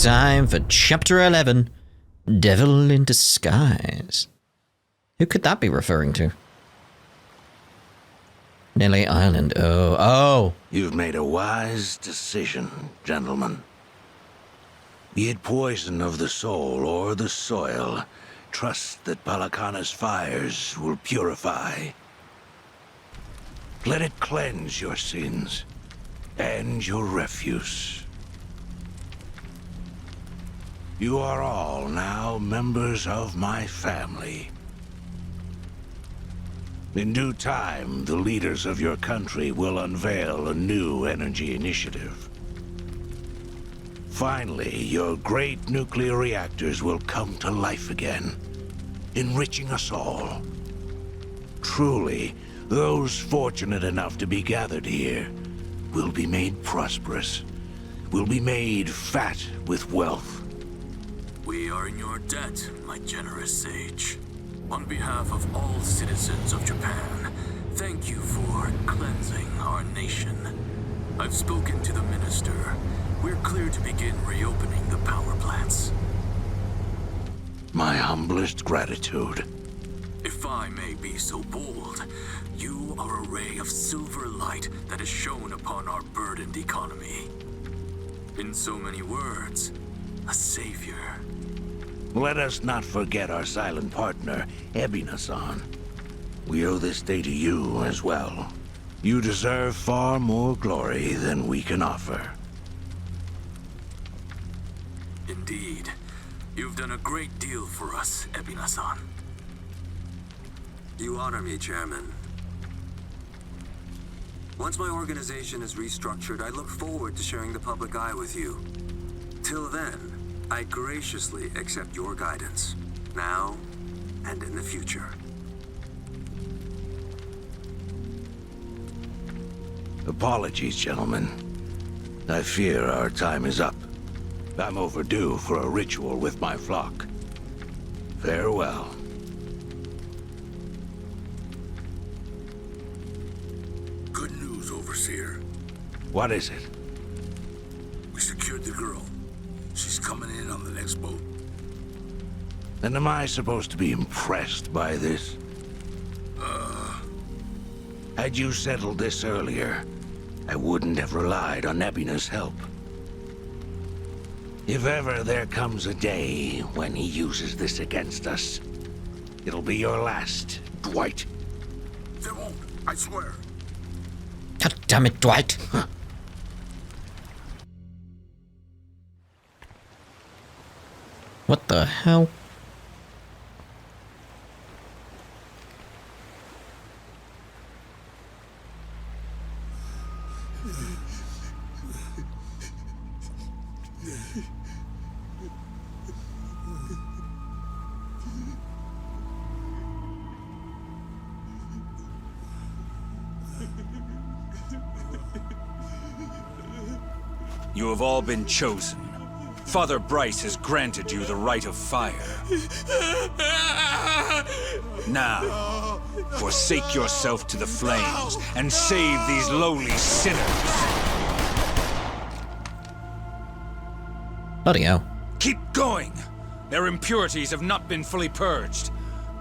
time for Chapter 11, Devil in Disguise. Who could that be referring to? Nelly Island. Oh. You've made a wise decision, gentlemen. Be it poison of the soul or the soil, trust that Palakana's fires will purify. Let it cleanse your sins and your refuse. You are all now members of my family. In due time, the leaders of your country will unveil a new energy initiative. Finally, your great nuclear reactors will come to life again, enriching us all. Truly, those fortunate enough to be gathered here will be made prosperous, will be made fat with wealth. We are in your debt, my generous sage. On behalf of all citizens of Japan, thank you for cleansing our nation. I've spoken to the minister. We're clear to begin reopening the power plants. My humblest gratitude. If I may be so bold, you are a ray of silver light that has shone upon our burdened economy. In so many words, a savior. Let us not forget our silent partner, Ebina-san. We owe this day to you as well. You deserve far more glory than we can offer. Indeed. You've done a great deal for us, Ebina-san. You honor me, Chairman. Once my organization is restructured, I look forward to sharing the public eye with you. Till then, I graciously accept your guidance, now and in the future. Apologies, gentlemen. I fear our time is up. I'm overdue for a ritual with my flock. Farewell. Good news, Overseer. What is it? We secured the girl. She's coming in on the next boat. And am I supposed to be impressed by this? Had you settled this earlier, I wouldn't have relied on Ebina's help. If ever there comes a day when he uses this against us, it'll be your last, Dwight. There won't, I swear. God damn it, Dwight. What the hell? You have all been chosen. Father Bryce has granted you the right of fire. Now, forsake yourself to the flames and save these lowly sinners. Bloody hell. Keep going! Their impurities have not been fully purged.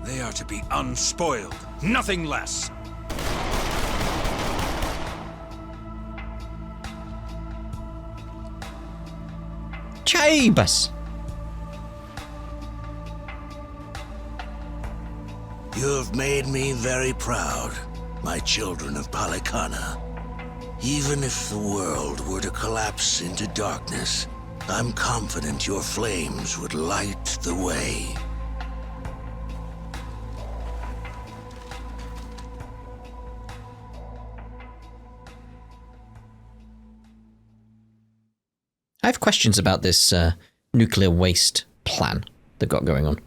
They are to be unspoiled, nothing less. Chabas! You have made me very proud, my children of Palikana. Even if the world were to collapse into darkness, I'm confident your flames would light the way. I have questions about this nuclear waste plan they've got going on.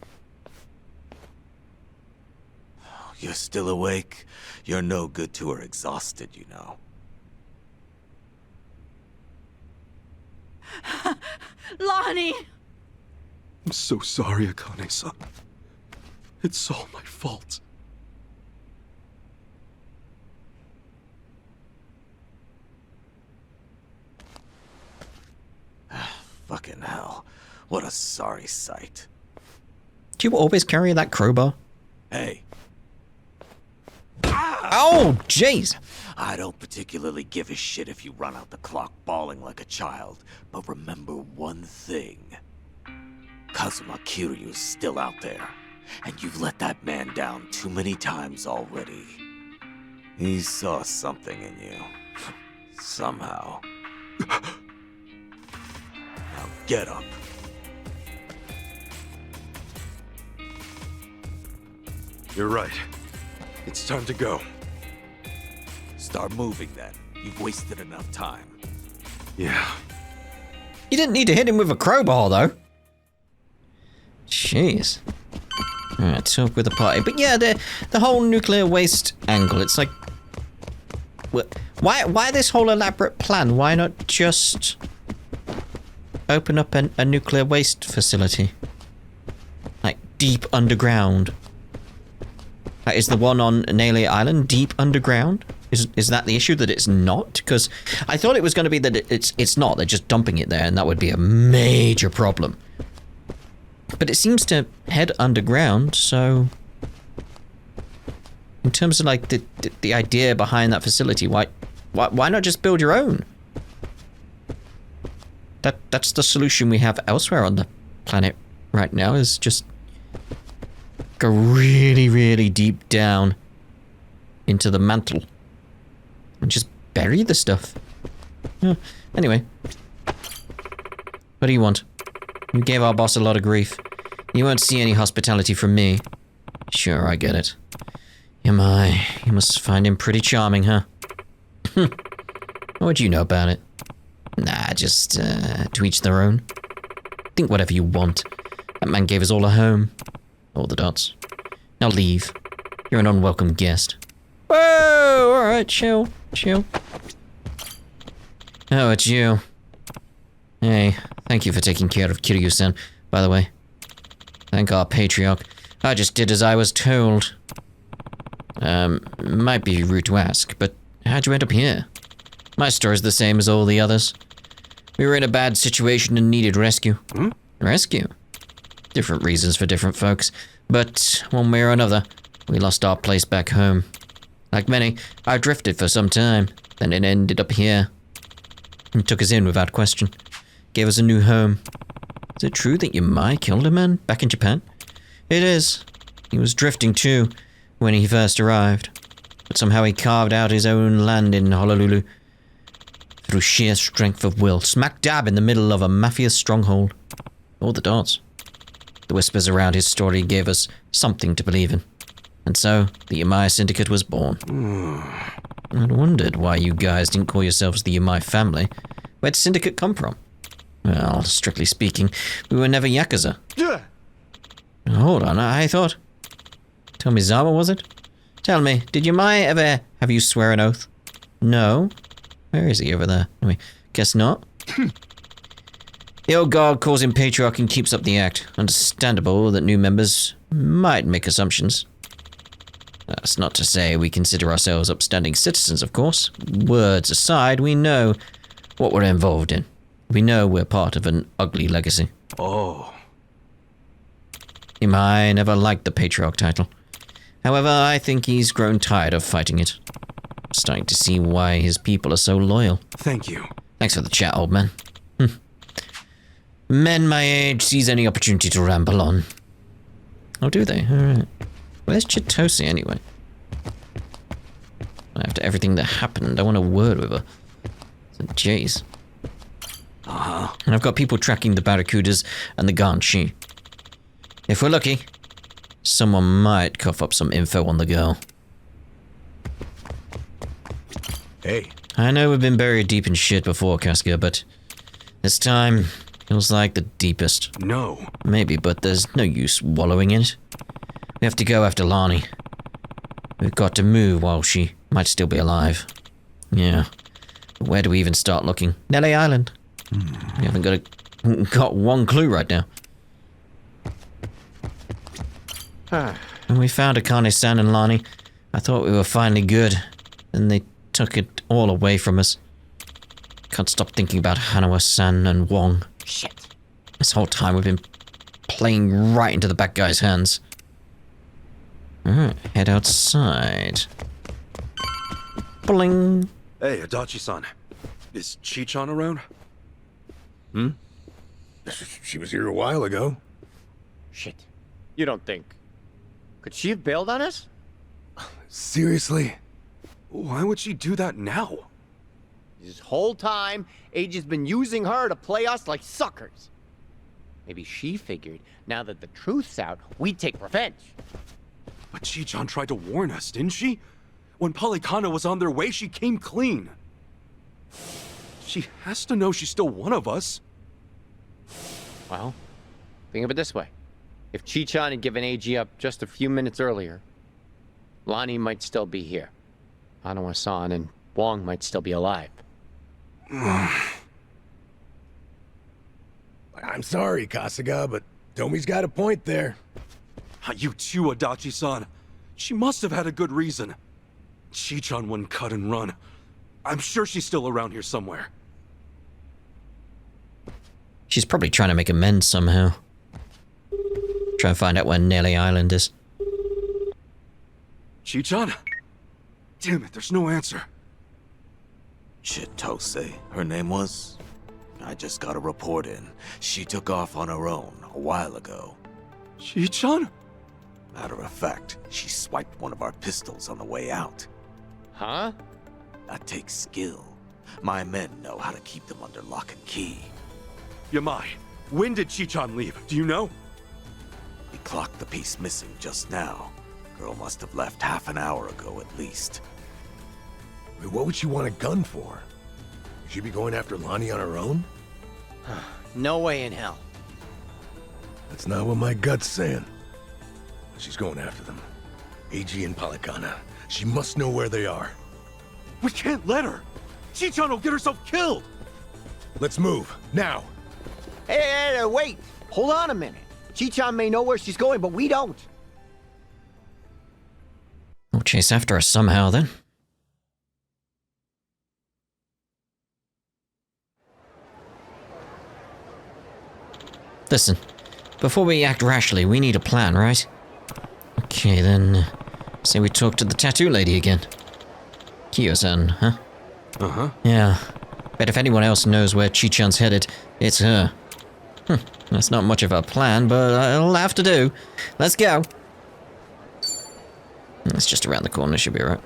You're still awake? You're no good to her exhausted, you know. Lonnie! I'm so sorry, Akane-san. It's all my fault. Fucking hell. What a sorry sight. Do you always carry that crowbar? Hey. Oh, jeez! I don't particularly give a shit if you run out the clock bawling like a child, but remember one thing. Kazuma Kiryu's still out there, and you've let that man down too many times already. He saw something in you. Somehow. Now get up. You're right. It's time to go. Start moving then. You've wasted enough time. Yeah. You didn't need to hit him with a crowbar, though. Jeez. Alright, talk with the party. But yeah, the whole nuclear waste angle, it's like... Why this whole elaborate plan? Why not just open up a nuclear waste facility? Like, deep underground. Like, is the one on Nele Island deep underground? Is that the issue, that it's not? Because I thought it was going to be that it's not. They're just dumping it there, and that would be a major problem. But it seems to head underground, so... In terms of, like, the idea behind that facility, why not just build your own? That's the solution we have elsewhere on the planet right now, is just go really, really deep down into the mantle and just bury the stuff. Anyway. What do you want? You gave our boss a lot of grief. You won't see any hospitality from me. Sure, I get it. You must find him pretty charming, huh? What'd you know about it? Nah, just, to each their own. Think whatever you want. That man gave us all a home. All the dots. Now leave. You're an unwelcome guest. Whoa! Alright, chill. Oh, it's you. Hey, thank you for taking care of Kiryu-san, by the way. Thank our patriarch. I just did as I was told. Might be rude to ask, but how'd you end up here? My story's the same as all the others. We were in a bad situation and needed rescue. Rescue? Different reasons for different folks, but one way or another, we lost our place back home. Like many, I drifted for some time, then it ended up here. He took us in without question. Gave us a new home. Is it true that Yamai killed a man back in Japan? It is. He was drifting too, when he first arrived. But somehow he carved out his own land in Honolulu. Through sheer strength of will, smack dab in the middle of a mafia stronghold. All the dots. The whispers around his story gave us something to believe in. And so, the Yamai Syndicate was born. I'd wondered why you guys didn't call yourselves the Yamai family. Where'd Syndicate come from? Well, strictly speaking, we were never Yakuza. Hold on, I thought... Tomizawa, was it? Tell me, did Yamai ever have you swear an oath? No? Where is he over there? Anyway, guess not. The old guard calls him patriarch and keeps up the act. Understandable that new members might make assumptions. That's not to say we consider ourselves upstanding citizens, of course. Words aside, we know what we're involved in. We know we're part of an ugly legacy. Oh. Yamai never liked the patriarch title. However, I think he's grown tired of fighting it. Starting to see why his people are so loyal. Thank you. Thanks for the chat, old man. Men my age seize any opportunity to ramble on. Oh, do they? Alright. Where's Chitose, anyway? After everything that happened, I want a word with her. So, jeez. And I've got people tracking the Barracudas and the Ganshi. If we're lucky, someone might cough up some info on the girl. Hey. I know we've been buried deep in shit before, Casca, but this time feels like the deepest. No. Maybe, but there's no use wallowing in it. We have to go after Lani. We've got to move while she might still be alive. Yeah. But where do we even start looking? Nele Island. We haven't got one clue right now. When we found Akane-san and Lani, I thought we were finally good. Then they took it all away from us. Can't stop thinking about Hanawa-san and Wong. Shit. This whole time we've been playing right into the bad guy's hands. Alright, head outside. Bling! Hey, Adachi-san. Is Chi-chan around? She was here a while ago. Shit. You don't think... Could she have bailed on us? Seriously? Why would she do that now? This whole time, Age's been using her to play us like suckers. Maybe she figured, now that the truth's out, we'd take revenge. But Chi-chan tried to warn us, didn't she? When Polycana was on their way, she came clean. She has to know she's still one of us. Well, think of it this way. If Chi-chan had given AG up just a few minutes earlier, Lonnie might still be here. Hanawa-san and Wong might still be alive. I'm sorry, Kasuga, but Tomi's got a point there. You too, Adachi-san. She must have had a good reason. Chi-chan wouldn't cut and run. I'm sure she's still around here somewhere. She's probably trying to make amends somehow. Try and find out where Nelly Island is. Chi-chan? Damn it, there's no answer. Chitose, her name was? I just got a report in. She took off on her own a while ago. Chi-chan? Matter of fact, she swiped one of our pistols on the way out. Huh? That takes skill. My men know how to keep them under lock and key. Yamai, when did Chi-chan leave? Do you know? We clocked the piece missing just now. Girl must have left half an hour ago at least. Wait, what would she want a gun for? Would she be going after Lonnie on her own? No way in hell. That's not what my gut's saying. She's going after them. AG and Polycana. She must know where they are. We can't let her! Chi-chan will get herself killed! Let's move, now! Hey, wait! Hold on a minute. Chi-chan may know where she's going, but we don't. We'll chase after her somehow then. Listen, before we act rashly, we need a plan, right? Okay, then... say we talk to the tattoo lady again. Kiyo-san, huh? Uh-huh. Yeah. Bet if anyone else knows where Chi-chan's headed, it's her. That's not much of a plan, but it'll have to do. Let's go. It's just around the corner, should be alright.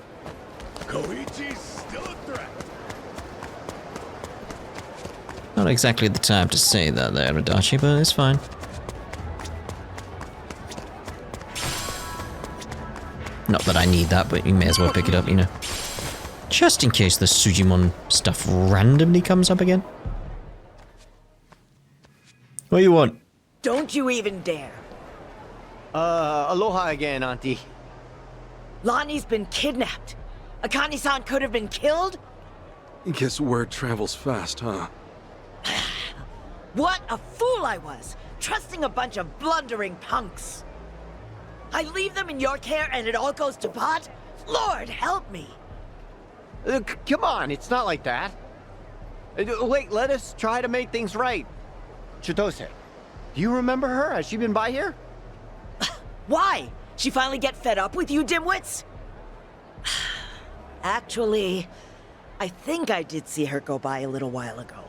Koichi's still a threat. Not exactly the time to say that there, Adachi, but it's fine. Not that I need that, but you may as well pick it up, you know. Just in case the Sujimon stuff randomly comes up again. What do you want? Don't you even dare. Aloha again, Auntie. Lonnie's been kidnapped. Akane-san could have been killed? Guess word travels fast, huh? What a fool I was, trusting a bunch of blundering punks. I leave them in your care and it all goes to pot? Lord, help me. Come on, it's not like that. Wait, let us try to make things right. Chitose, do you remember her? Has she been by here? Why? She finally get fed up with you dimwits? Actually, I think I did see her go by a little while ago.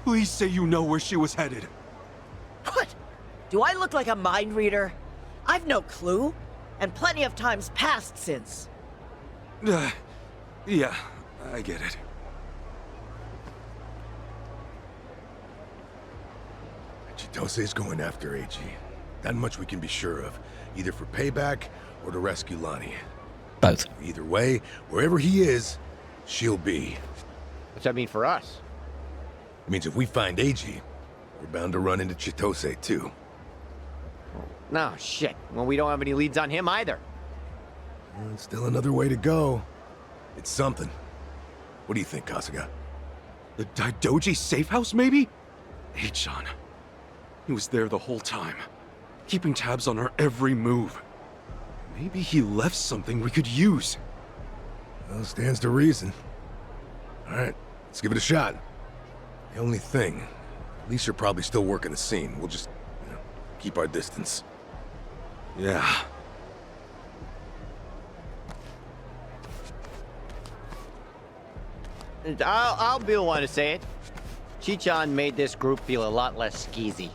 Please say you know where she was headed. What? Do I look like a mind reader? I've no clue, and plenty of times passed since. Yeah, I get it. Chitose's going after AG. That much we can be sure of. Either for payback, or to rescue Lonnie. Both. Either way, wherever he is, she'll be. What's that mean for us? It means if we find AG, we're bound to run into Chitose too. No, shit. Well, we don't have any leads on him either. Still another way to go. It's something. What do you think, Kasuga? The Daidoji safe house, maybe? Hey-chan. He was there the whole time, keeping tabs on her every move. Maybe he left something we could use. Well, stands to reason. All right, let's give it a shot. The only thing, At least you're probably still working the scene. We'll just, keep our distance. Yeah. I'll be the one to say it. Chichan made this group feel a lot less skeezy.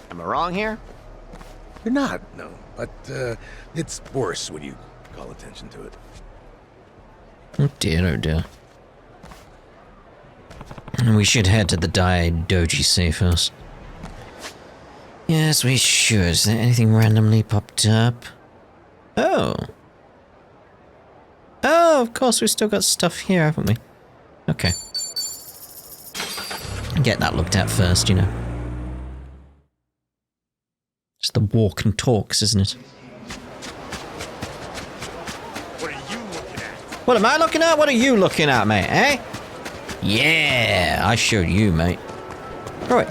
Am I wrong here? You're not, no. But, it's worse when you call attention to it. Oh dear, oh dear. We should head to the Daidoji safe house. Yes, we should. Is there anything randomly popped up? Oh. Oh, of course, we've still got stuff here, haven't we? Okay. Get that looked at first, you know. Just the walk and talks, isn't it? What are you looking at? What am I looking at? What are you looking at, mate, eh? Yeah, I showed you, mate. Right.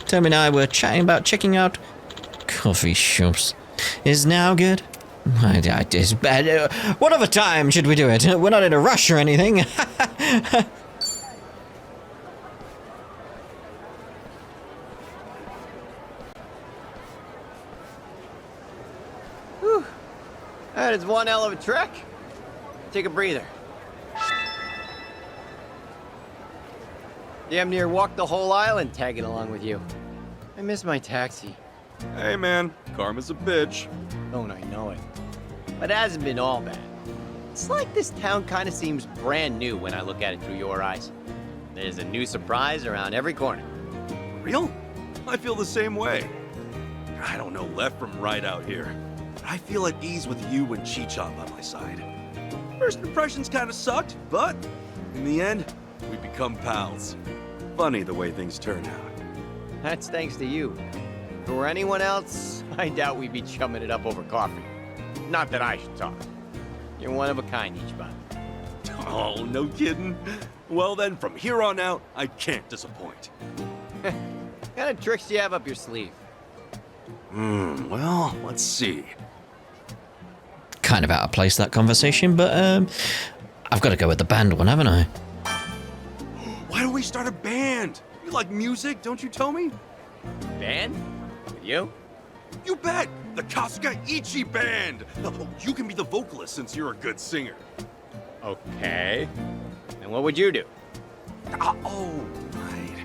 Tell me now we're chatting about checking out coffee shops. Is now good? It's bad. What other time should we do it? We're not in a rush or anything. Whew. That is one hell of a trek. Take a breather. Damn near walked the whole island tagging along with you. I miss my taxi. Hey man, karma's a bitch. Don't I know it? But it hasn't been all bad. It's like this town kind of seems brand new when I look at it through your eyes. There's a new surprise around every corner. Real? I feel the same way. I don't know left from right out here. But I feel at ease with you and Chichan by my side. First impressions kind of sucked, but in the end, we become pals. Funny the way things turn out. That's thanks to you. If it were anyone else, I doubt we'd be chumming it up over coffee. Not that I should talk. You're one of a kind, Ichiban. Oh, no kidding. Well then, from here on out, I can't disappoint. What kind of tricks do you have up your sleeve? Well, let's see. Kind of out of place, that conversation, but, I've got to go with the band one, haven't I? Why don't we start a band? You like music, don't you, Tommy? Band? With you? You bet! The Kasuga Ichi Band! Oh, you can be the vocalist since you're a good singer. Okay. And what would you do? Oh, right.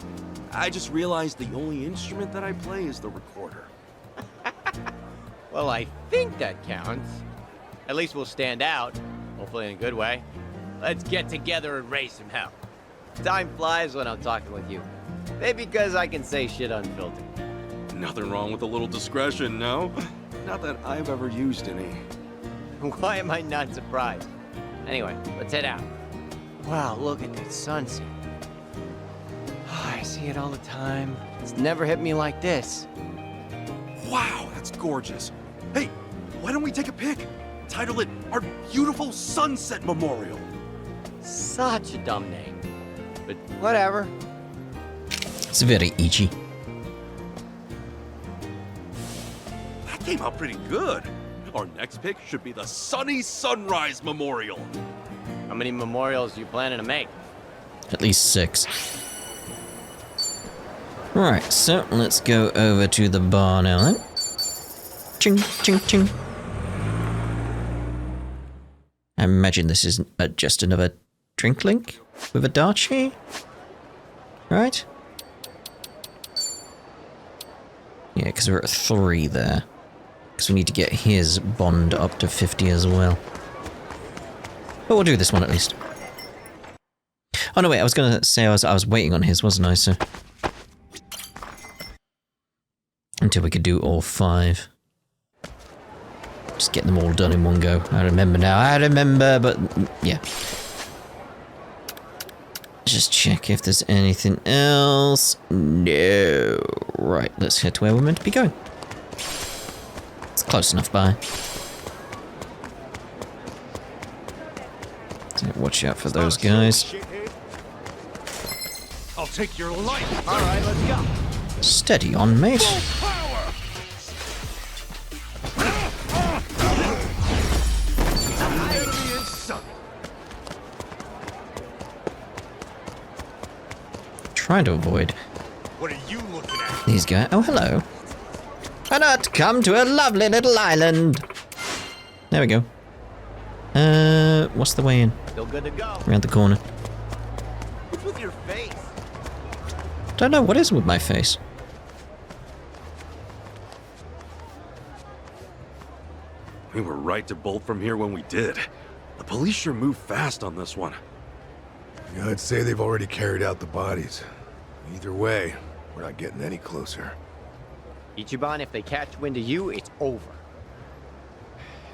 I just realized the only instrument that I play is the recorder. Well, I think that counts. At least we'll stand out. Hopefully in a good way. Let's get together and raise some hell. Time flies when I'm talking with you. Maybe because I can say shit unfiltered. Nothing wrong with a little discretion, no? Not that I've ever used any. Why am I not surprised? Anyway, let's head out. Wow, look at that sunset. Oh, I see it all the time. It's never hit me like this. Wow, that's gorgeous. Hey, why don't we take a pic? Title it Our Beautiful Sunset Memorial. Such a dumb name. But whatever. It's very Ichi. That came out pretty good. Our next pic should be the Sunny Sunrise Memorial. How many memorials are you planning to make? At least 6. Right, so let's go over to the bar now then. Ching, ching, ching. I imagine this is just another drink link with a Adachi, right? Yeah, because we're at 3 there. Because we need to get his bond up to 50 as well. But we'll do this one at least. Oh no, wait, I was gonna say I was waiting on his, wasn't I? So until we could do all 5. Just get them all done in one go. I remember now. I remember, but yeah. Just check if there's anything else. No. Right, let's head to where we're meant to be going. It's close enough by. So watch out for those guys. I'll take your life. All right, let's go. Steady on, mate. Trying to avoid What are you looking at? These guys. Oh, hello. Why not come to a lovely little island? There we go. What's the way in? Still good to go. Around the corner. What's with your face? Don't know what is with my face. We were right to bolt from here when we did. The police sure moved fast on this one. Yeah, I'd say they've already carried out the bodies. Either way, we're not getting any closer. Ichiban, if they catch wind of you, it's over.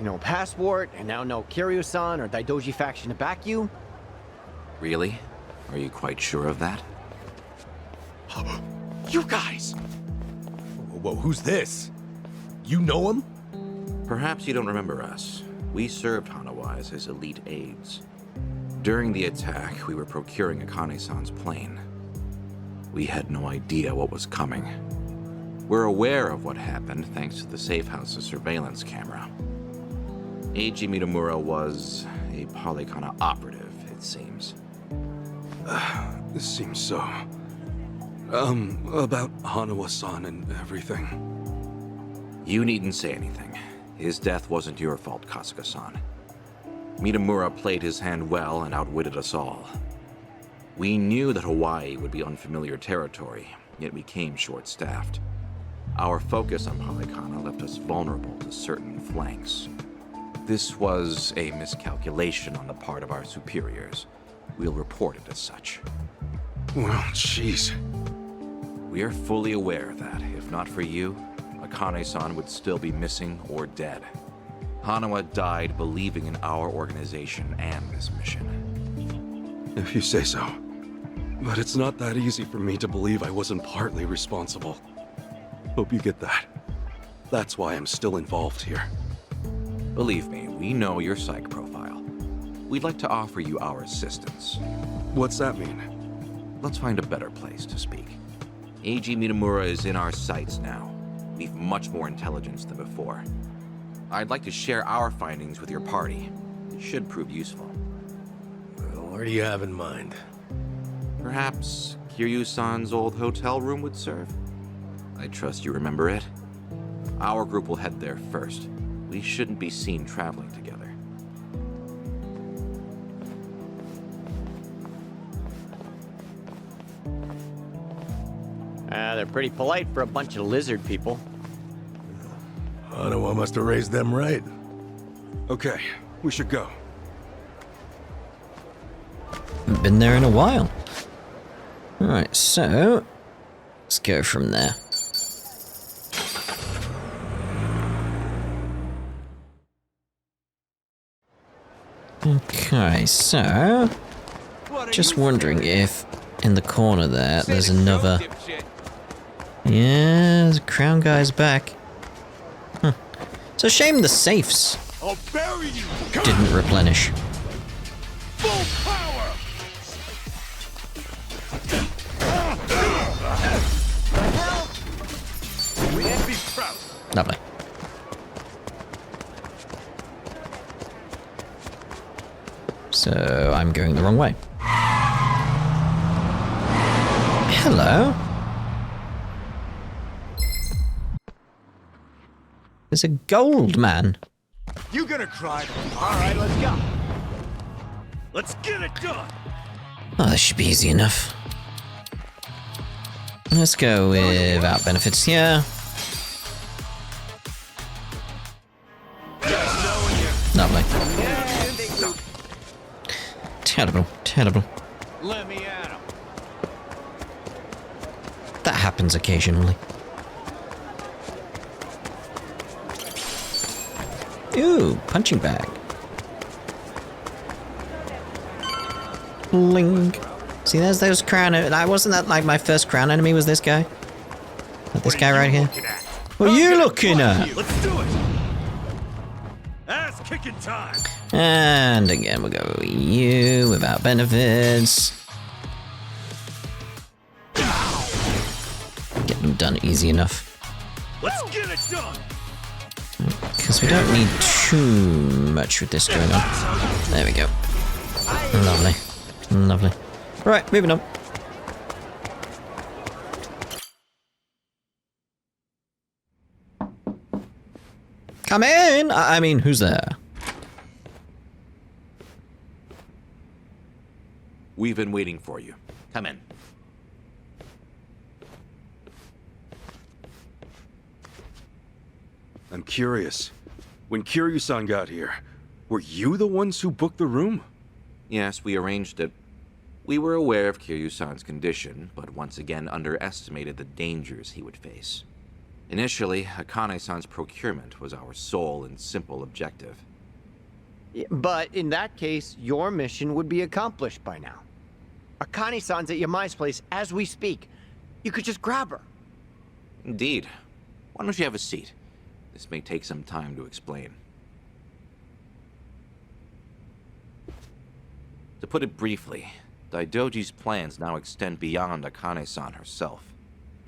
No passport, and now no Kiryu-san or Daidoji faction to back you. Really? Are you quite sure of that? You guys! Whoa, who's this? You know him? Perhaps you don't remember us. We served Hanawa as his elite aides. During the attack, we were procuring Akane-san's plane. We had no idea what was coming. We're aware of what happened thanks to the safe house's surveillance camera. Eiji Mitamura was a Polycana operative, it seems. This seems so... about Hanawa-san and everything. You needn't say anything. His death wasn't your fault, Kasuga-san. Mitamura played his hand well and outwitted us all. We knew that Hawaii would be unfamiliar territory, yet we came short-staffed. Our focus on Polycana left us vulnerable to certain flanks. This was a miscalculation on the part of our superiors. We'll report it as such. Well, jeez. We are fully aware that, if not for you, Akane-san would still be missing or dead. Hanawa died believing in our organization and this mission. If you say so. But it's not that easy for me to believe I wasn't partly responsible. Hope you get that. That's why I'm still involved here. Believe me, we know your psych profile. We'd like to offer you our assistance. What's that mean? Let's find a better place to speak. Eiji Mitamura is in our sights now. We've much more intelligence than before. I'd like to share our findings with your party. It should prove useful. Well, where do you have in mind? Perhaps Kiryu-san's old hotel room would serve? I trust you remember it. Our group will head there first. We shouldn't be seen traveling together. They're pretty polite for a bunch of lizard people. Hanawa must have raised them right. Okay, we should go. Haven't been there in a while. Alright, so let's go from there. Okay, so just wondering if in the corner there's another. Yeah, the crown guy's back. Huh. It's a shame the safes didn't replenish. Full power! We can't be proud. Lovely. So I'm going the wrong way. Hello. There's a gold man. You gonna cry? All right, let's go. Let's get it done. Oh, this should be easy enough. Let's go without benefits here. Lovely. Terrible, terrible. Let me at him. That happens occasionally. Ooh, punching bag. Bling. See, there's those crown. Wasn't that like my first crown enemy? Was this guy? This guy right here? What are you looking at? Let's do it. Ass kicking time. And again, we'll go with you without benefits. Get them done easy enough. Let's get it done. Because we don't need too much with this going on. There we go. Lovely. Lovely. Right, moving on. Come in! I mean, who's there? We've been waiting for you. Come in. I'm curious. When Kiryu-san got here, were you the ones who booked the room? Yes, we arranged it. We were aware of Kiryu-san's condition, but once again underestimated the dangers he would face. Initially, Akane-san's procurement was our sole and simple objective. Yeah, but in that case, your mission would be accomplished by now. Akane-san's at Yamai's place as we speak. You could just grab her. Indeed. Why don't you have a seat? This may take some time to explain. To put it briefly, Daidoji's plans now extend beyond Akane-san herself.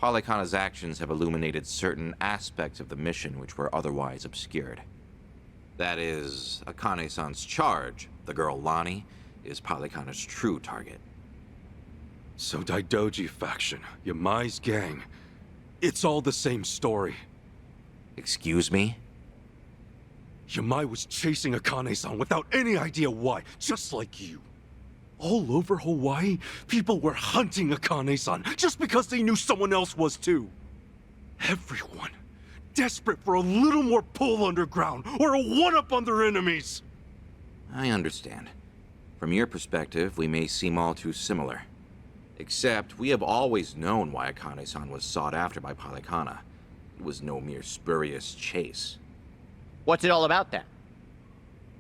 Polykhana's actions have illuminated certain aspects of the mission which were otherwise obscured. That is, Akane-san's charge, the girl Lani, is Polykhana's true target. So Daidoji faction, Yamai's gang, it's all the same story. Excuse me? Yamai was chasing Akane-san without any idea why, just like you. All over Hawaii, people were hunting Akane-san just because they knew someone else was too. Everyone, desperate for a little more pull underground or a one-up on their enemies. I understand. From your perspective, we may seem all too similar. Except, we have always known why Akane-san was sought after by Polykhana. It was no mere spurious chase. What's it all about then?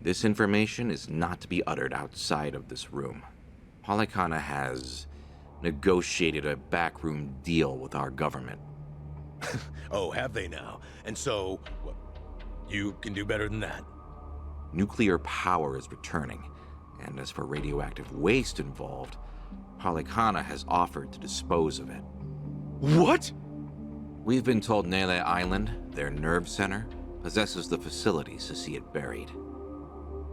This information is not to be uttered outside of this room. Polykhana has negotiated a backroom deal with our government. Oh, have they now? And so, you can do better than that. Nuclear power is returning, and as for radioactive waste involved, Polykhana has offered to dispose of it. What? We've been told Nele Island, their nerve center, possesses the facilities to see it buried.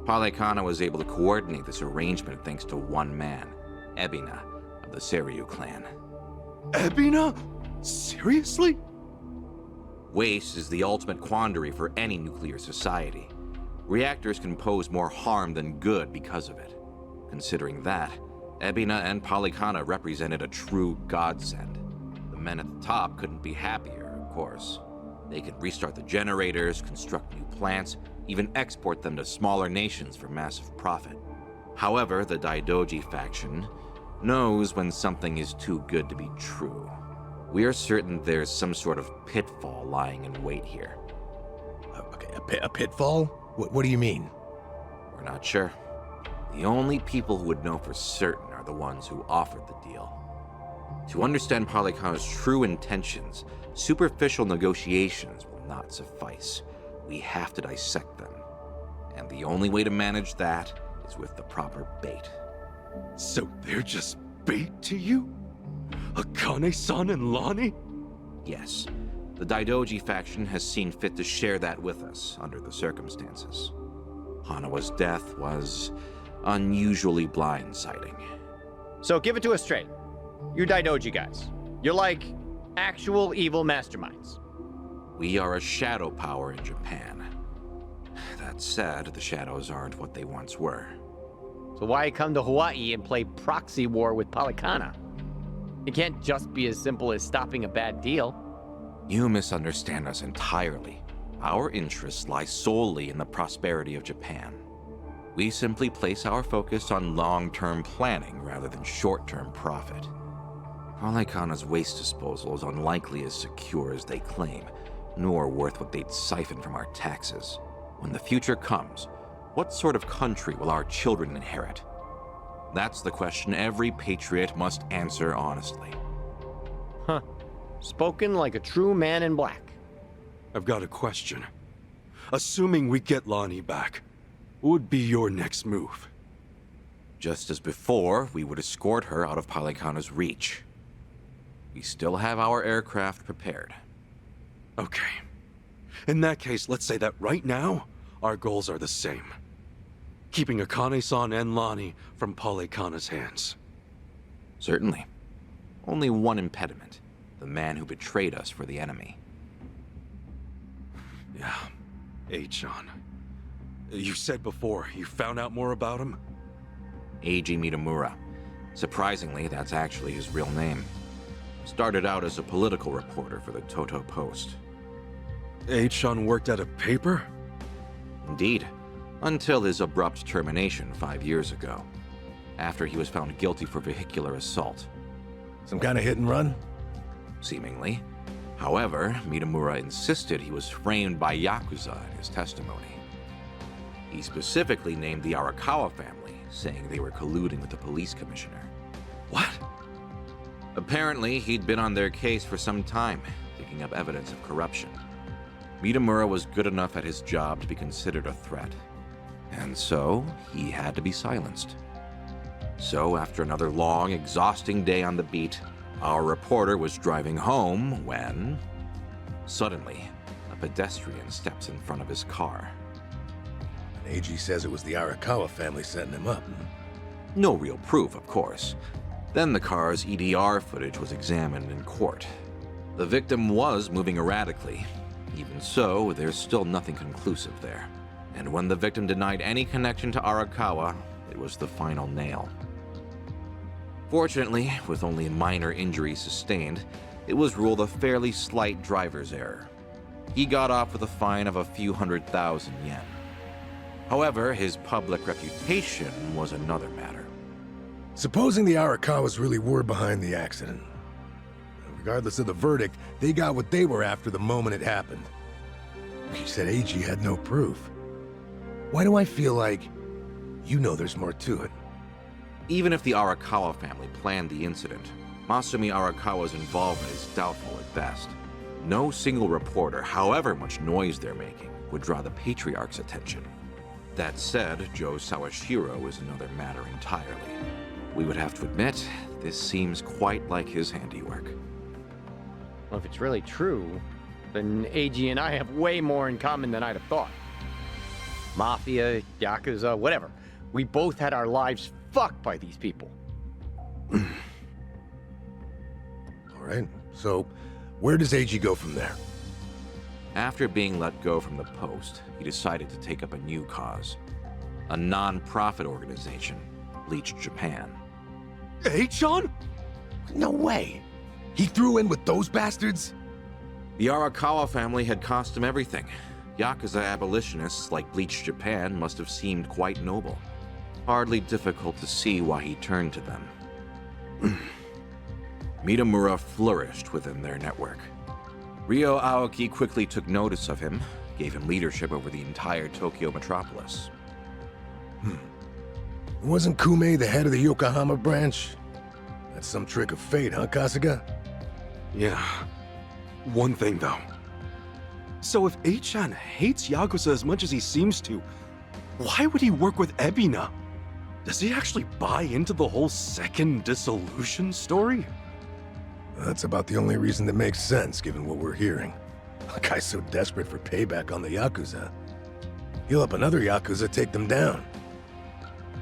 Polykhana was able to coordinate this arrangement thanks to one man, Ebina, of the Seiryu clan. Ebina? Seriously? Waste is the ultimate quandary for any nuclear society. Reactors can pose more harm than good because of it. Considering that, Ebina and Polykhana represented a true godsend. The men at the top couldn't be happier, of course. They could restart the generators, construct new plants, even export them to smaller nations for massive profit. However, the Daidoji faction knows when something is too good to be true. We are certain there's some sort of pitfall lying in wait here. Okay, a pitfall? What do you mean? We're not sure. The only people who would know for certain are the ones who offered the deal. To understand Polykhana's true intentions, superficial negotiations will not suffice. We have to dissect them. And the only way to manage that is with the proper bait. So they're just bait to you? Akane-san and Lani? Yes. The Daidoji faction has seen fit to share that with us under the circumstances. Hanawa's death was unusually blindsiding. So give it to us straight. You Daidoji guys. You're like actual evil masterminds. We are a shadow power in Japan. That said, the shadows aren't what they once were. So why come to Hawaii and play proxy war with Polykhana? It can't just be as simple as stopping a bad deal. You misunderstand us entirely. Our interests lie solely in the prosperity of Japan. We simply place our focus on long-term planning rather than short-term profit. Polykhana's waste disposal is unlikely as secure as they claim, nor worth what they'd siphon from our taxes. When the future comes, what sort of country will our children inherit? That's the question every patriot must answer honestly. Huh. Spoken like a true man in black. I've got a question. Assuming we get Lani back, what would be your next move? Just as before, we would escort her out of Polykhana's reach. We still have our aircraft prepared. Okay. In that case, let's say that right now, our goals are the same. Keeping Akane-san and Lani from Polykhana's hands. Certainly. Only one impediment. The man who betrayed us for the enemy. Yeah. H-Chan. You said before you found out more about him? Eiji Mitamura. Surprisingly, that's actually his real name. Started out as a political reporter for the Toto Post. H-Chan worked at a paper? Indeed. Until his abrupt termination 5 years ago. After he was found guilty for vehicular assault. Some kind of hit and run? Seemingly. However, Mitamura insisted he was framed by Yakuza in his testimony. He specifically named the Arakawa family, saying they were colluding with the police commissioner. What? Apparently, he'd been on their case for some time, digging up evidence of corruption. Mitamura was good enough at his job to be considered a threat. And so, he had to be silenced. So, after another long, exhausting day on the beat, our reporter was driving home when... Suddenly, a pedestrian steps in front of his car. And AG says it was the Arakawa family setting him up. No real proof, of course. Then the car's EDR footage was examined in court. The victim was moving erratically. Even so, there's still nothing conclusive there. And when the victim denied any connection to Arakawa, it was the final nail. Fortunately, with only minor injuries sustained, it was ruled a fairly slight driver's error. He got off with a fine of a few 100,000 yen. However, his public reputation was another matter. Supposing the Arakawas really were behind the accident. Regardless of the verdict, they got what they were after the moment it happened. You said AG had no proof. Why do I feel like you know there's more to it? Even if the Arakawa family planned the incident, Masumi Arakawa's involvement is doubtful at best. No single reporter, however much noise they're making, would draw the Patriarch's attention. That said, Joe Sawashiro is another matter entirely. We would have to admit, this seems quite like his handiwork. Well, if it's really true, then AG and I have way more in common than I'd have thought. Mafia, Yakuza, whatever. We both had our lives fucked by these people. All right, so where does AG go from there? After being let go from the post, he decided to take up a new cause. A non-profit organization, Bleach Japan. H-Chan? No way. He threw in with those bastards? The Arakawa family had cost him everything. Yakuza abolitionists like Bleach Japan must have seemed quite noble. Hardly difficult to see why he turned to them. Mitamura flourished within their network. Ryo Aoki quickly took notice of him, gave him leadership over the entire Tokyo metropolis. Wasn't Kume the head of the Yokohama branch? That's some trick of fate, huh, Kasuga? Yeah. One thing, though. So if H-Chan hates Yakuza as much as he seems to, why would he work with Ebina? Does he actually buy into the whole second dissolution story? That's about the only reason that makes sense, given what we're hearing. A guy's so desperate for payback on the Yakuza. He'll help another Yakuza take them down.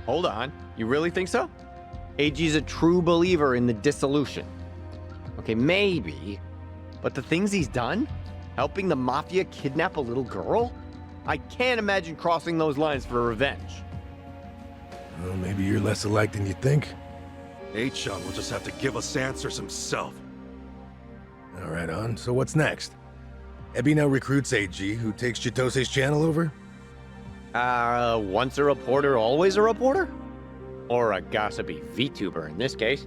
Hold on, you really think so? AG's a true believer in the dissolution. Okay, maybe, but the things he's done? Helping the Mafia kidnap a little girl? I can't imagine crossing those lines for revenge. Well, maybe you're less alike than you think. H-Chan will just have to give us answers himself. All right, on. So what's next? Ebina recruits AG, who takes Chitose's channel over? Once a reporter, always a reporter? Or a gossipy VTuber in this case.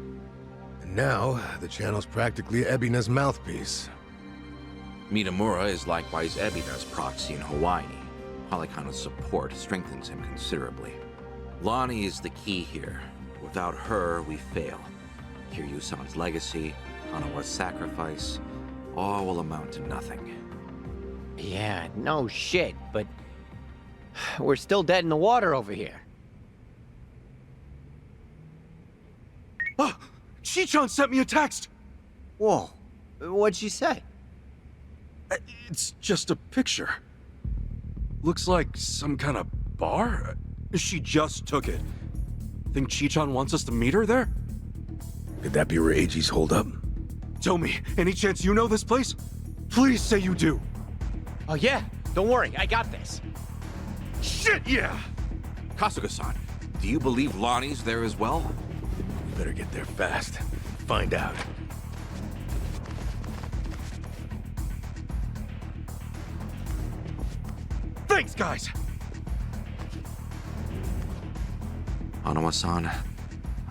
And now, the channel's practically Ebina's mouthpiece. Mitamura is likewise Ebina's proxy in Hawaii. Polycana's support strengthens him considerably. Lonnie is the key here. Without her, we fail. Kiryu-san's legacy, Hanawa's sacrifice, all will amount to nothing. Yeah, no shit, but we're still dead in the water over here. Ah! Chi-chan sent me a text! Whoa, what'd she say? It's just a picture. Looks like some kind of bar? She just took it. Think Chi-chan wants us to meet her there? Could that be where AG's holed up? Tell me, any chance you know this place? Please say you do. Oh yeah, Don't worry, I got this. Shit, yeah! Kasuga-san, do you believe Lonnie's there as well? You better get there fast. Find out. Thanks, guys! Hanawa-san,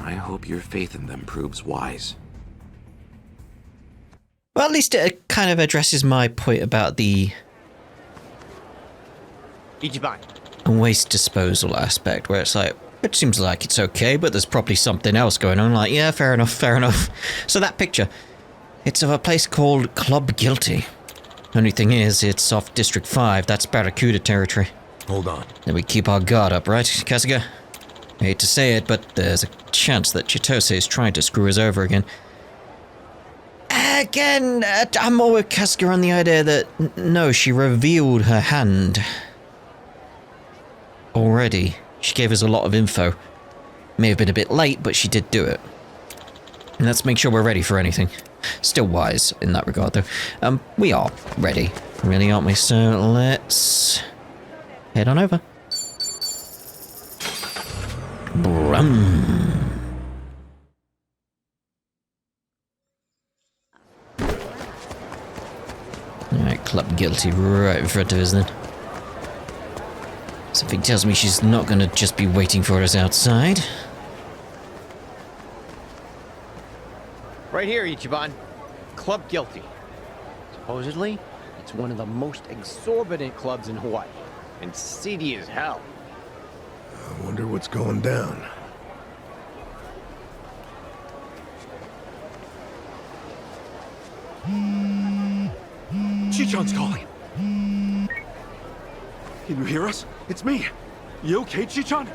I hope your faith in them proves wise. Well, at least it kind of addresses my point about the Ichiban. waste disposal aspect, where it's like, it seems like it's okay, but there's probably something else going on. Like, yeah, fair enough, fair enough. So that picture, it's of a place called Club Guilty. Only thing is, it's off District 5. That's Barracuda territory. Hold on. Then we keep our guard up, right, Kasuga? I hate to say it, but there's a chance that Chitose is trying to screw us over again. Again, I'm more with Kasuga on the idea that, no, she revealed her hand. Already. She gave us a lot of info. May have been a bit late, but she did do it. And let's make sure we're ready for anything. Still wise in that regard, though. We are ready, really, aren't we? So let's head on over. Brum. Alright, Club Guilty right in front of us then. Something tells me she's not gonna just be waiting for us outside. Right here, Ichiban. Club Guilty. Supposedly, it's one of the most exorbitant clubs in Hawaii. And seedy as hell. I wonder what's going down. Chichan's calling. Can you hear us? It's me. You okay, Chichan?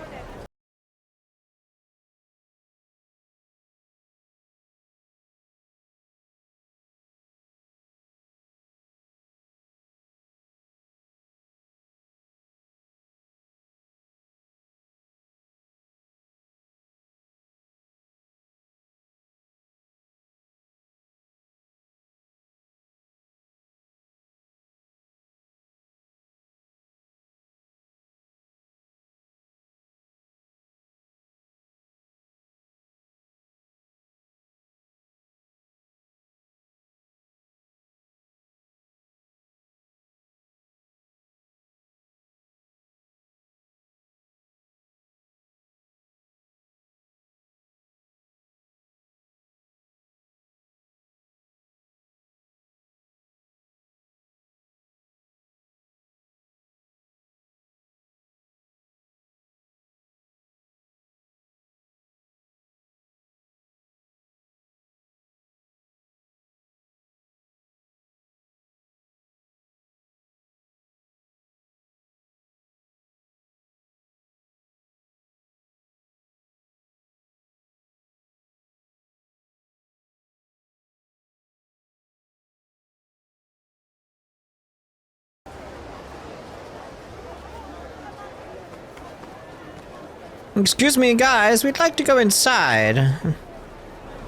Excuse me, guys, we'd like to go inside.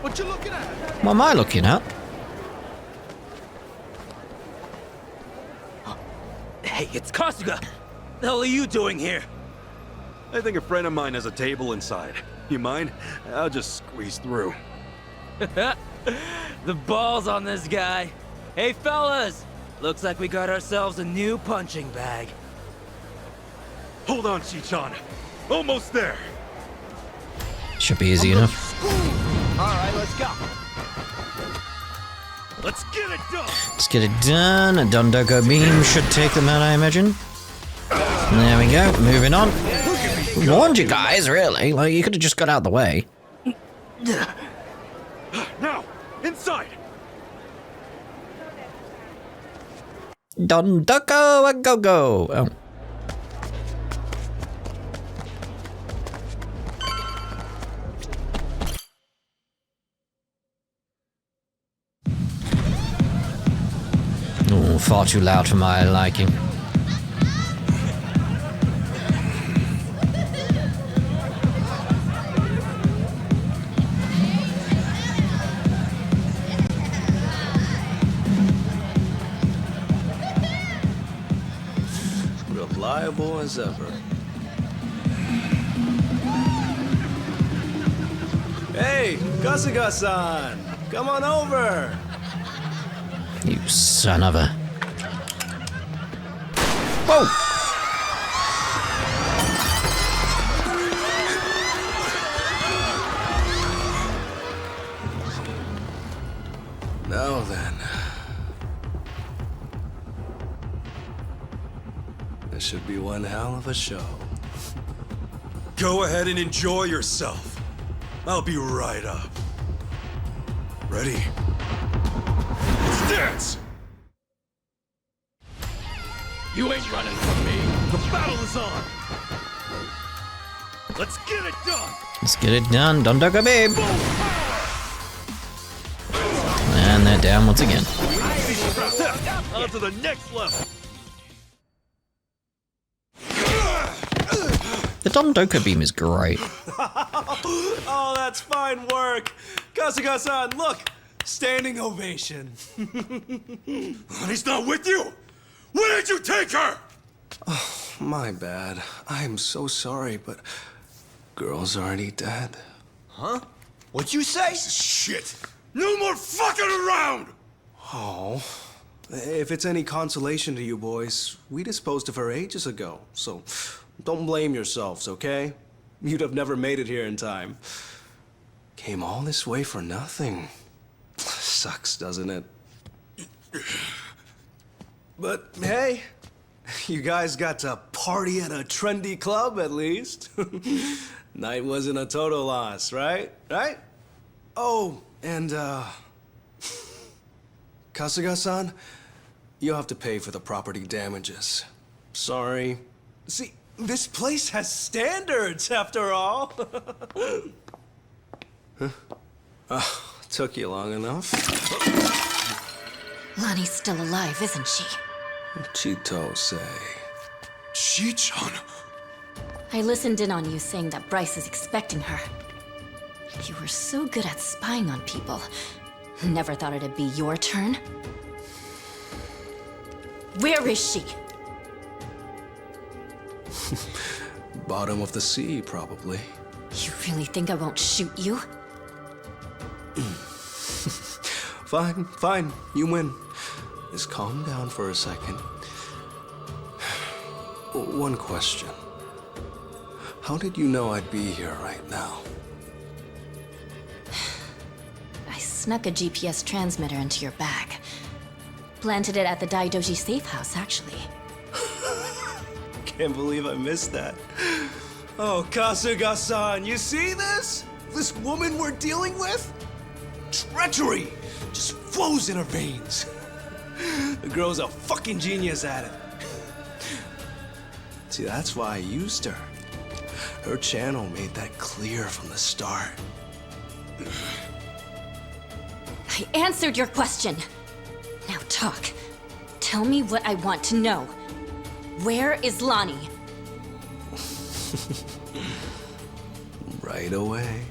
What you looking at? What am I looking at? Hey, it's Kasuga! The hell are you doing here? I think a friend of mine has a table inside. You mind? I'll just squeeze through. The balls on this guy. Hey, fellas! Looks like we got ourselves a new punching bag. Hold on, Chichan. Almost there. Should be easy enough. Alright, let's go. Let's get it done! Let's get it done. A Dondoko beam should take them out, I imagine. There we go. Moving on. Warned you guys, really. Like, you could have just got out of the way. Now, inside! Dondoko a go-go. Oh. Oh, far too loud for my liking. reliable as ever. Hey, Kasuga-san! Come on over! You son of a... Whoa! Now then. This should be one hell of a show. Go ahead and enjoy yourself. I'll be right up. Ready? Let's dance! You ain't running from me. The battle is on. Let's get it done. Let's get it done. Dondoka babe. And they're down once again. On to the next level. The Dondoka beam is great. Oh, that's fine work. Kasuga-san, look! Standing ovation. He's not with you? Where did you take her? Oh, my bad. I am so sorry, but girl's already dead. Huh? What'd you say? Shit! No more fucking around! Oh, if it's any consolation to you boys, we disposed of her ages ago, so don't blame yourselves, okay? You'd have never made it here in time. Came all this way for nothing. Sucks, doesn't it? But hey, you guys got to party at a trendy club at least. Night wasn't a total loss, right? Right? Oh, and Kasuga-san, you have to pay for the property damages. Sorry. See, this place has standards after all. Huh? Took you long enough. Lonnie's still alive, isn't she? Chitose. Chi-chan? I listened in on you saying that Bryce is expecting her. You were so good at spying on people. Never thought it'd be your turn. Where is she? Bottom of the sea, probably. You really think I won't shoot you? Fine, fine. You win. Just calm down for a second. One question. How did you know I'd be here right now? I snuck a GPS transmitter into your bag. Planted it at the Daidoji safe house, actually. Can't believe I missed that. Oh, Kasuga-san, you see this? This woman we're dealing with? Treachery just flows in her veins. The girl's a fucking genius at it. See, that's why I used her. Her channel made that clear from the start. I answered your question. Now talk. Tell me what I want to know. Where is Lonnie? Right away.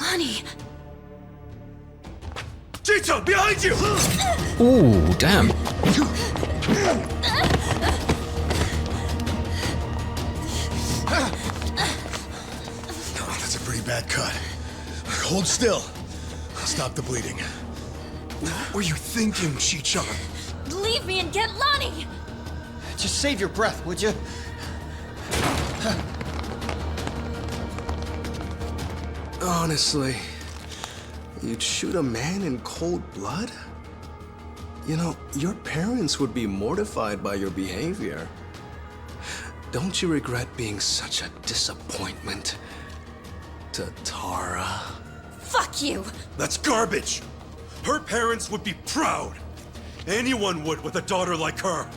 Lonnie! Chi-chan, behind you! Ooh, damn. Oh, that's a pretty bad cut. Hold still. Stop the bleeding. What were you thinking, Chi-chan? Leave me and get Lonnie! Just save your breath, would you? Honestly, you'd shoot a man in cold blood? You know, your parents would be mortified by your behavior. Don't you regret being such a disappointment to Tara? Fuck you! That's garbage! Her parents would be proud! Anyone would with a daughter like her!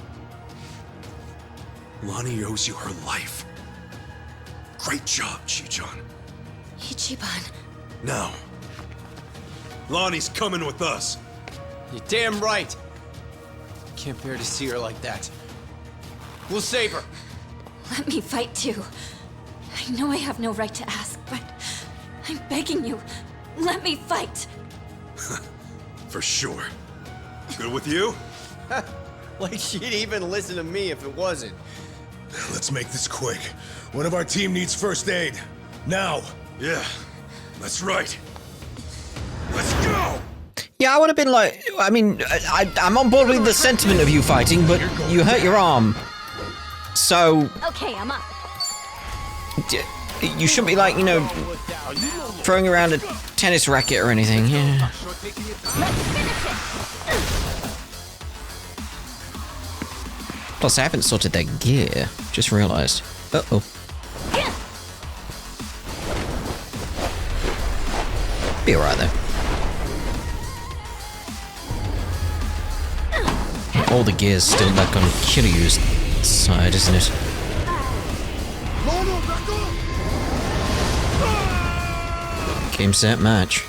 Lonnie owes you her life. Great job, Chi-chan. Ichiban. Now, Lonnie's coming with us. You're damn right. Can't bear to see her like that. We'll save her. Let me fight too. I know I have no right to ask, but I'm begging you. Let me fight. For sure. Good with you? Like she'd even listen to me if it wasn't. Let's make this quick. One of our team needs first aid. Now. Yeah, that's right. Let's go! Yeah, I would have been like, I mean, I'm on board with the sentiment of you fighting, but you hurt your arm. So, Okay, I'm up. you shouldn't be like, you know, throwing around a tennis racket or anything, yeah. Plus, I haven't sorted their gear. Just realized. Uh-oh. Be alright, though. All the gear's still back on Kiryu's side, isn't it? Game, set, match.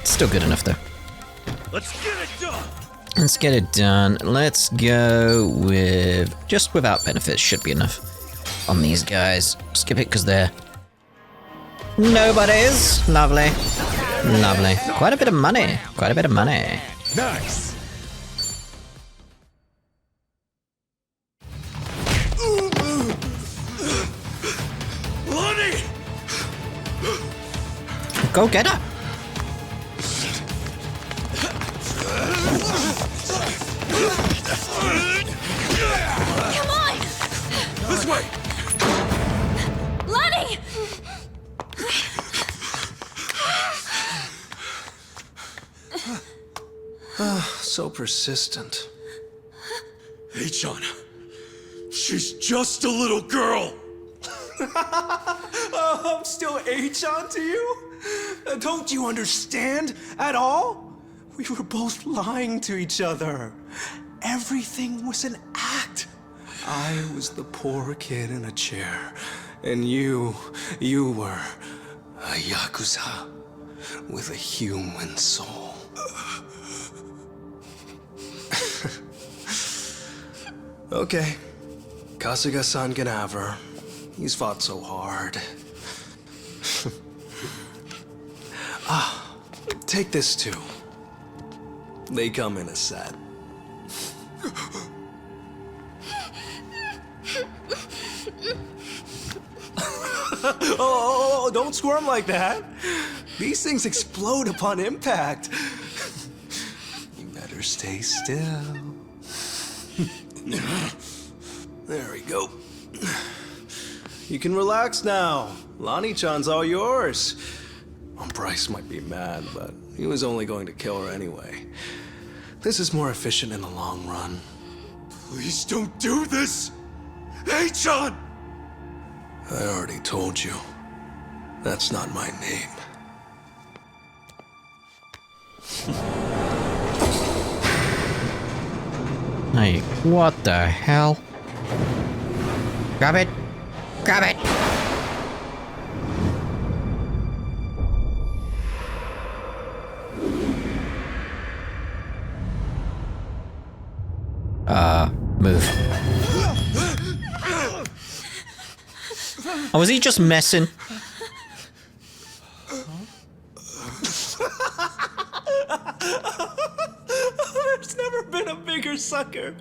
Still good enough, though. Let's get it done! Let's get it done. Let's go with... just without benefits should be enough. On these guys. Skip it because they're... nobodies. Lovely. Lovely. Quite a bit of money. Quite a bit of money. Nice! Lonnie! Go get her. Come on! This way! Lonnie! So persistent. H-chan. She's just a little girl! I'm still H-chan to you? Don't you understand at all? We were both lying to each other. Everything was an act. I was the poor kid in a chair, and you were a Yakuza with a human soul. Okay, Kasuga-san can have her. He's fought so hard. Take this too. They come in a set. Oh, don't squirm like that. These things explode upon impact. You better stay still. There we go. You can relax now. Lonnie-chan's all yours. Bryce might be mad, but he was only going to kill her anyway. This is more efficient in the long run. Please don't do this! H-chan! I already told you. That's not my name. Hey, what the hell? Grab it! Grab it! Move. Oh, was he just messing? There's never been a bigger sucker.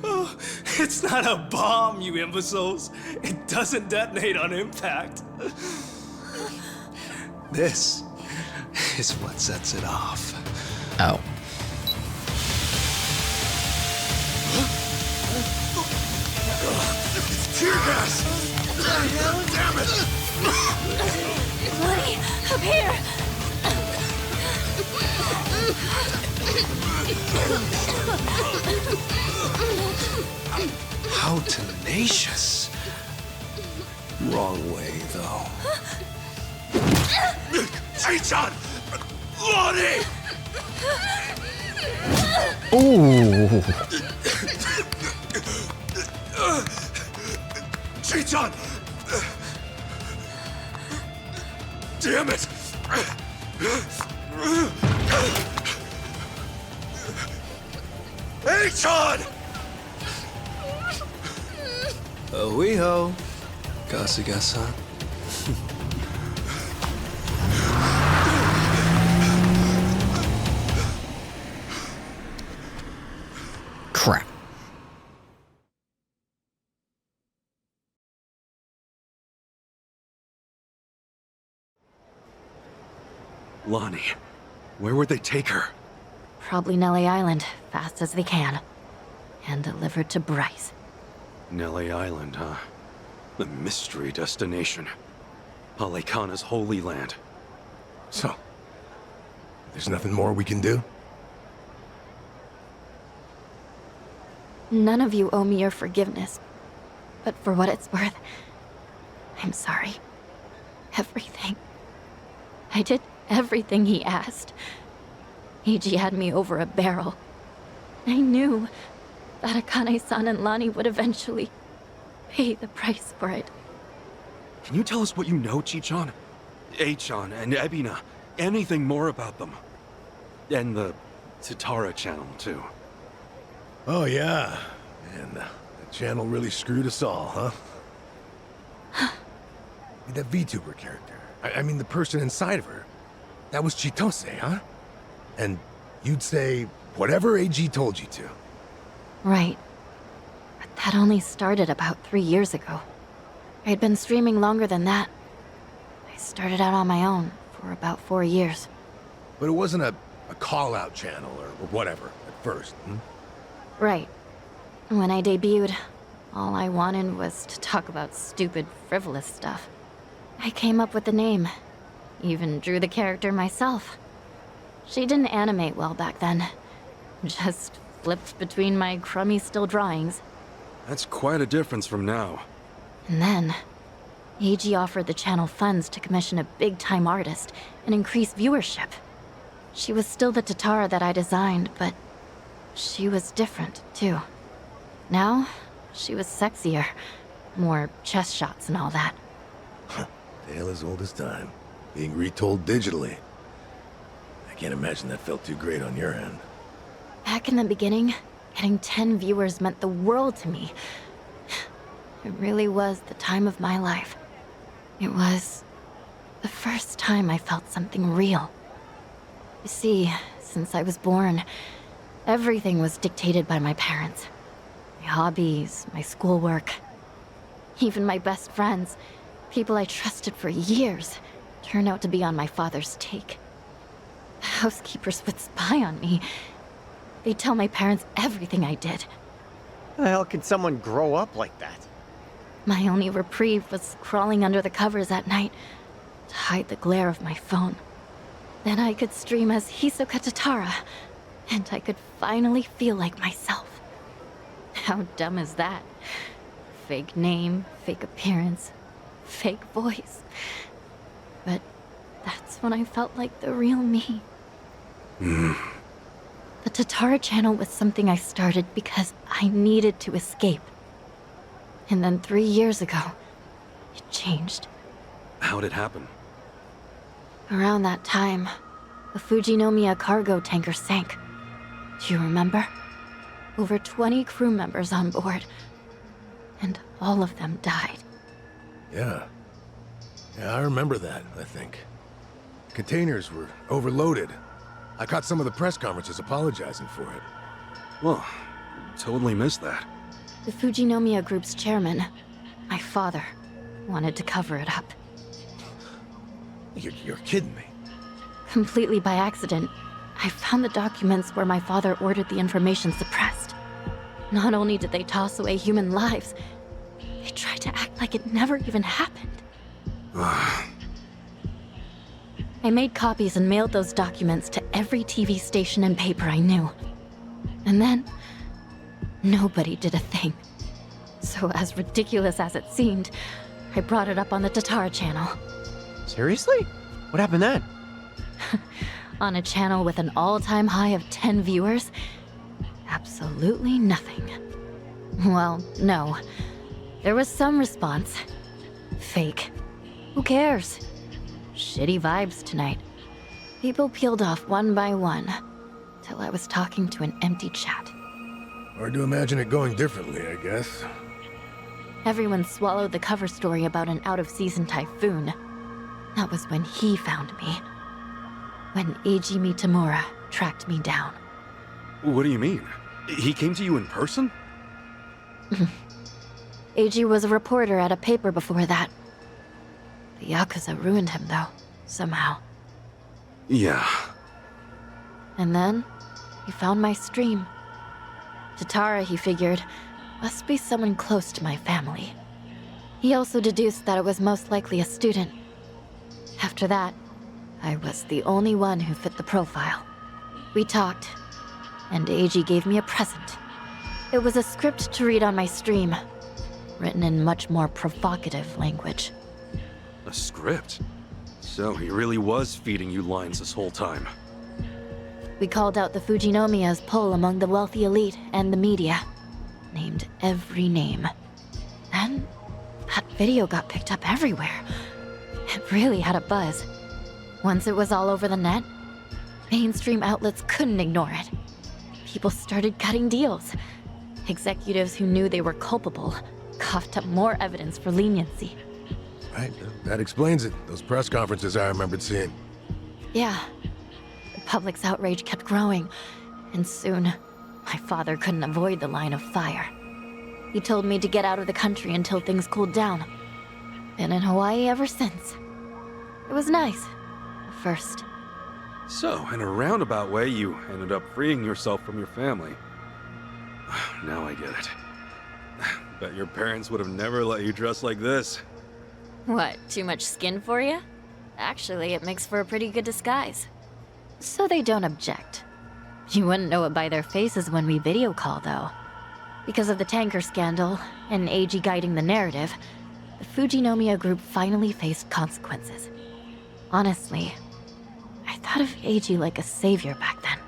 Oh, it's not a bomb, you imbeciles. It doesn't detonate on impact. This is what sets it off. Oh. Tear gas! Damn it! Lonnie, up here! How tenacious. Wrong way, though. H-chan! Lonnie! Ooh. H-chan! Damn it! H-on! We-ho, Kasuga-san. Crap. Lonnie, where would they take her? Probably Nelly Island, fast as they can. And delivered to Bryce. Nelly Island, huh? The mystery destination. Palekana's holy land. So, there's nothing more we can do? None of you owe me your forgiveness. But for what it's worth, I'm sorry. Everything. I did everything he asked. Eiji had me over a barrel. I knew that Akane-san and Lani would eventually pay the price for it. Can you tell us what you know, Chichan? Achan and Ebina. Anything more about them? And the Tatara channel, too. Oh, yeah. And the channel really screwed us all, huh? That VTuber character. I mean, the person inside of her. That was Chitose, huh? And you'd say whatever AG told you to. Right. But that only started about 3 years ago. I had been streaming longer than that. I started out on my own for about 4 years. But it wasn't a call-out channel or whatever at first, hmm? Right. When I debuted, all I wanted was to talk about stupid, frivolous stuff. I came up with the name. Even drew the character myself. She didn't animate well back then. Just flipped between my crummy still drawings. That's quite a difference from now. And then, AG offered the channel funds to commission a big-time artist and increase viewership. She was still the Tatara that I designed, but she was different, too. Now, she was sexier. More chest shots and all that. Tale as old as time. Being retold digitally. I can't imagine that felt too great on your end. Back in the beginning, getting 10 viewers meant the world to me. It really was the time of my life. It was the first time I felt something real. You see, since I was born, everything was dictated by my parents. My hobbies, my schoolwork. Even my best friends, people I trusted for years, turned out to be on my father's take. The housekeepers would spy on me. They'd tell my parents everything I did. How the hell can someone grow up like that? My only reprieve was crawling under the covers at night to hide the glare of my phone. Then I could stream as Hisoka Tatara, and I could finally feel like myself. How dumb is that? Fake name, fake appearance, fake voice. But that's when I felt like the real me. The Tatara channel was something I started because I needed to escape. And then 3 years ago, it changed. How'd it happen? Around that time, the Fujinomiya cargo tanker sank. Do you remember? Over 20 crew members on board. And all of them died. Yeah. Yeah, I remember that, I think. Containers were overloaded. I caught some of the press conferences apologizing for it. Well, totally missed that. The Fujinomiya Group's chairman, my father, wanted to cover it up. You're kidding me. Completely by accident, I found the documents where my father ordered the information suppressed. Not only did they toss away human lives, they tried to act like it never even happened. I made copies and mailed those documents to every TV station and paper I knew. And then, nobody did a thing. So as ridiculous as it seemed, I brought it up on the Tatara channel. Seriously? What happened then? On a channel with an all-time high of 10 viewers? Absolutely nothing. Well, no. There was some response. Fake. Who cares? Shitty vibes tonight. People peeled off one by one, till I was talking to an empty chat. Hard to imagine it going differently, I guess. Everyone swallowed the cover story about an out-of-season typhoon. That was when he found me. When Eiji Mitamura tracked me down. What do you mean? He came to you in person? Eiji was a reporter at a paper before that. The Yakuza ruined him, though, somehow. Yeah. And then, he found my stream. Tatara, he figured, must be someone close to my family. He also deduced that it was most likely a student. After that, I was the only one who fit the profile. We talked, and Eiji gave me a present. It was a script to read on my stream, written in much more provocative language. A script? So he really was feeding you lines this whole time. We called out the Fujinomiya's pull among the wealthy elite and the media. Named every name. Then, that video got picked up everywhere. It really had a buzz. Once it was all over the net, mainstream outlets couldn't ignore it. People started cutting deals. Executives who knew they were culpable coughed up more evidence for leniency. Right, that explains it. Those press conferences I remembered seeing. Yeah. The public's outrage kept growing, and soon, my father couldn't avoid the line of fire. He told me to get out of the country until things cooled down. Been in Hawaii ever since. It was nice, at first. So, in a roundabout way, you ended up freeing yourself from your family. Now I get it. Bet your parents would have never let you dress like this. What, too much skin for you? Actually, it makes for a pretty good disguise. So they don't object. You wouldn't know it by their faces when we video call, though. Because of the tanker scandal, and Eiji guiding the narrative, the Fujinomiya group finally faced consequences. Honestly, I thought of Eiji like a savior back then.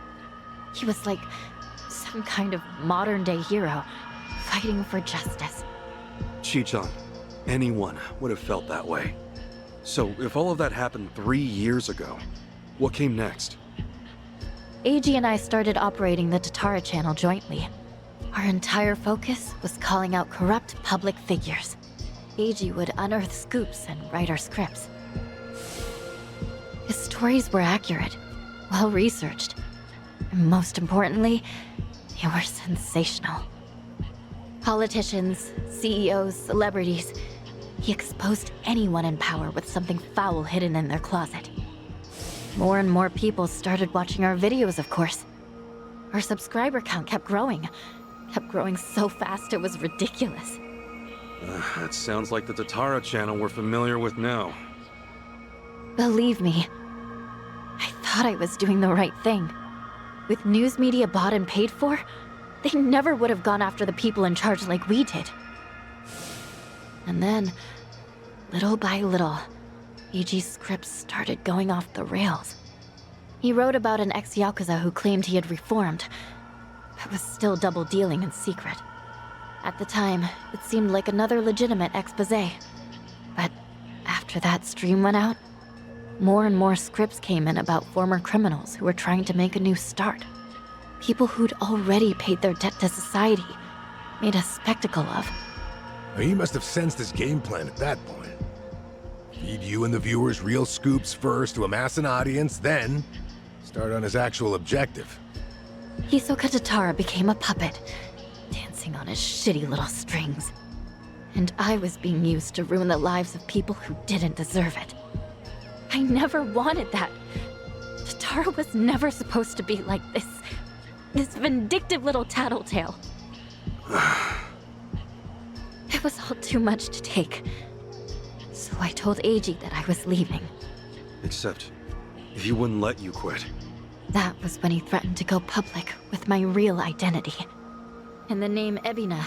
He was like some kind of modern-day hero, fighting for justice. Chichan, anyone would have felt that way. So, if all of that happened 3 years ago, what came next? Eiji and I started operating the Tatara channel jointly. Our entire focus was calling out corrupt public figures. Eiji would unearth scoops and write our scripts. His stories were accurate, well-researched, and most importantly, they were sensational. Politicians, CEOs, celebrities, he exposed anyone in power with something foul hidden in their closet. More and more people started watching our videos, of course. Our subscriber count kept growing so fast it was ridiculous. That sounds like the Tatara channel we're familiar with now. Believe me, I thought I was doing the right thing. With news media bought and paid for, they never would have gone after the people in charge like we did. And then, little by little, Eiji's scripts started going off the rails. He wrote about an ex-Yakuza who claimed he had reformed, but was still double-dealing in secret. At the time, it seemed like another legitimate exposé. But after that stream went out, more and more scripts came in about former criminals who were trying to make a new start. People who'd already paid their debt to society, made a spectacle of. Well, he must have sensed his game plan at that point. Feed you and the viewers real scoops first to amass an audience, then start on his actual objective. Hisoka Tatara became a puppet, dancing on his shitty little strings. And I was being used to ruin the lives of people who didn't deserve it. I never wanted that. Tatara was never supposed to be like this vindictive little tattletale. It was all too much to take. So I told Eiji that I was leaving. Except, he wouldn't let you quit. That was when he threatened to go public with my real identity. And the name Ebina,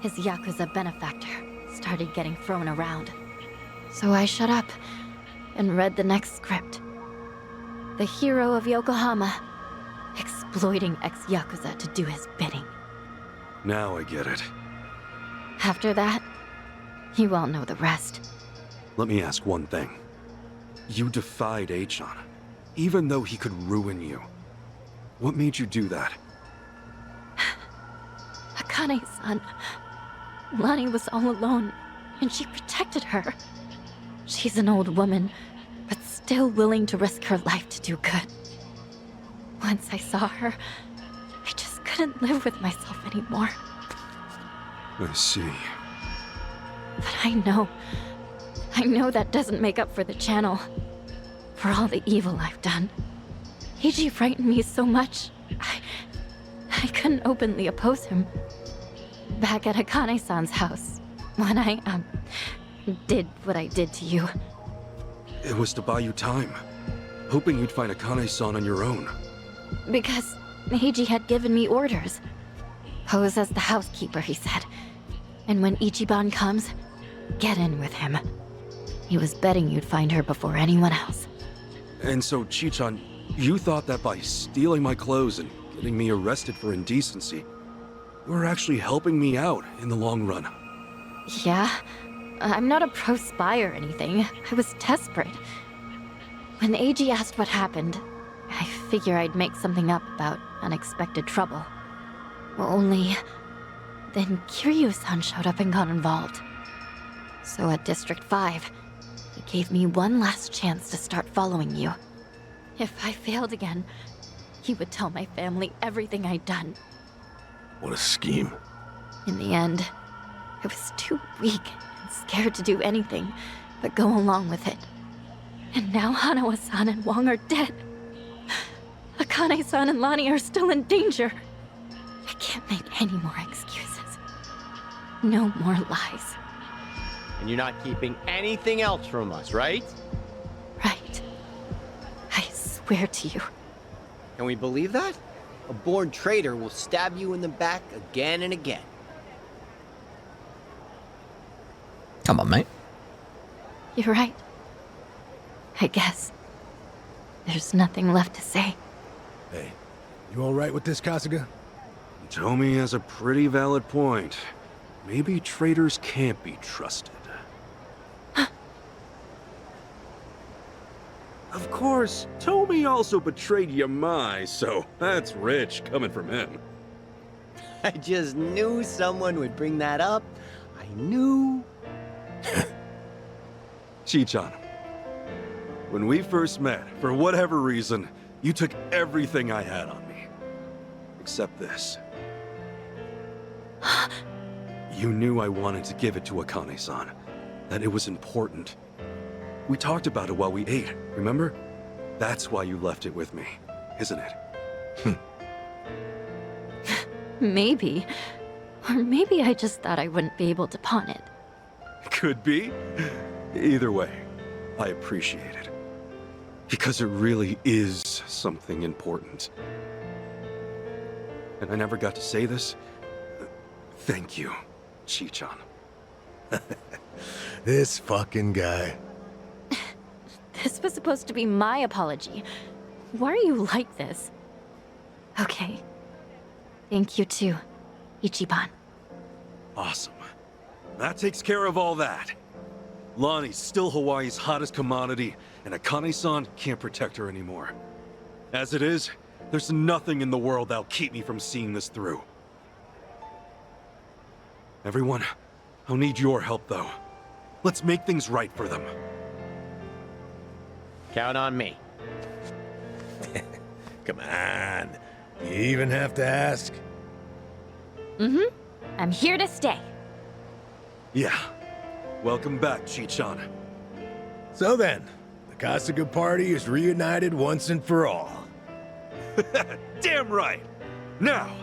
his Yakuza benefactor, started getting thrown around. So I shut up and read the next script. The hero of Yokohama, exploiting ex-Yakuza to do his bidding. Now I get it. After that, you all know the rest. Let me ask one thing. You defied Achan, even though he could ruin you. What made you do that? Akane-san. Lani was all alone, and she protected her. She's an old woman, but still willing to risk her life to do good. Once I saw her, I just couldn't live with myself anymore. I see. But I know that doesn't make up for the channel. For all the evil I've done. Eiji frightened me so much, I couldn't openly oppose him. Back at Akane-san's house, when I, did what I did to you. It was to buy you time, hoping you'd find Akane-san on your own. Because Eiji had given me orders. Pose as the housekeeper, he said. And when Ichiban comes, get in with him. He was betting you'd find her before anyone else. And so, Chichan, you thought that by stealing my clothes and getting me arrested for indecency, you were actually helping me out in the long run. Yeah, I'm not a pro-spy or anything. I was desperate. When Eiji asked what happened, I figure I'd make something up about unexpected trouble. Only, then Kiryu-san showed up and got involved. So at District 5, he gave me one last chance to start following you. If I failed again, he would tell my family everything I'd done. What a scheme. In the end, I was too weak and scared to do anything but go along with it. And now Hanawa-san and Wong are dead. Akane-san and Lani are still in danger. I can't make any more excuses. No more lies. And you're not keeping anything else from us, right? Right. I swear to you. Can we believe that? A born traitor will stab you in the back again and again. Come on, mate. You're right. I guess. There's nothing left to say. Hey, you alright with this, Kasuga? Tomi has a pretty valid point. Maybe traitors can't be trusted. Of course, Tomi also betrayed Yamai, so that's rich coming from him. I just knew someone would bring that up. I knew. Chichan, when we first met, for whatever reason, you took everything I had on me. Except this. You knew I wanted to give it to Akane-san, that it was important. We talked about it while we ate, remember? That's why you left it with me, isn't it? Maybe. Or maybe I just thought I wouldn't be able to pawn it. Could be. Either way, I appreciate it. Because it really is something important. And I never got to say this. Thank you, Chichan. This fucking guy. This was supposed to be my apology. Why are you like this? Okay. Thank you too, Ichiban. Awesome. That takes care of all that. Lonnie's still Hawaii's hottest commodity, and Akane-san can't protect her anymore. As it is, there's nothing in the world that'll keep me from seeing this through. Everyone, I'll need your help though. Let's make things right for them. Count on me. Come on. You even have to ask? Mm-hmm. I'm here to stay. Yeah. Welcome back, Chichan. So then, the Kasuga party is reunited once and for all. Damn right! Now!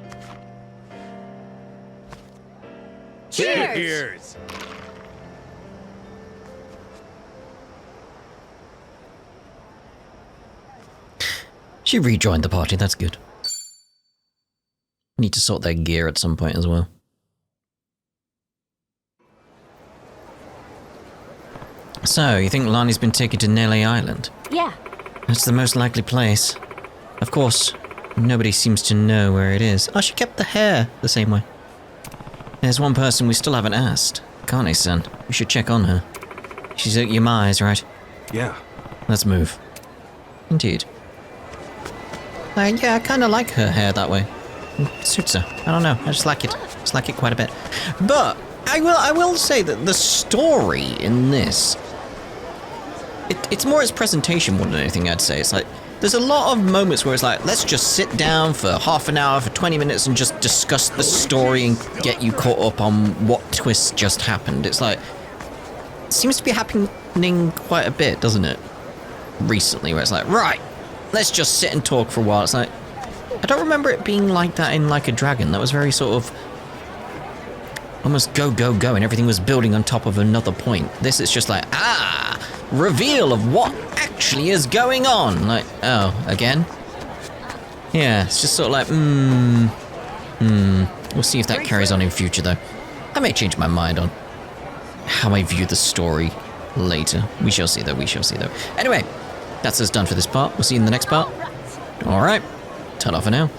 Cheers! Cheers! She rejoined the party, that's good. Need to sort their gear at some point as well. So, you think Lani's been taken to Nele Island? Yeah. That's the most likely place. Of course, nobody seems to know where it is. Oh, she kept the hair the same way. There's one person we still haven't asked. Akane-san. We should check on her. She's at Yamai's, right? Yeah. Let's move. Indeed. Yeah, I kinda like her hair that way. It suits her. I don't know, I just like it. Just like it quite a bit. But I will say that the story in this, it's more its presentation more than anything, I'd say. It's like, there's a lot of moments where it's like, let's just sit down for half an hour, for 20 minutes, and just discuss the story and get you caught up on what twist just happened. It's like, it seems to be happening quite a bit, doesn't it? Recently, where it's like, right, let's just sit and talk for a while. It's like, I don't remember it being like that in Like a Dragon. That was very sort of almost go, go, go, and everything was building on top of another point. This is just like, reveal of what actually is going on. Like, oh, again? Yeah, it's just sort of like, We'll see if that carries on in future, though. I may change my mind on how I view the story later. We shall see, though. We shall see, though. Anyway, that's us done for this part. We'll see you in the next part. All right. Ta-da for now.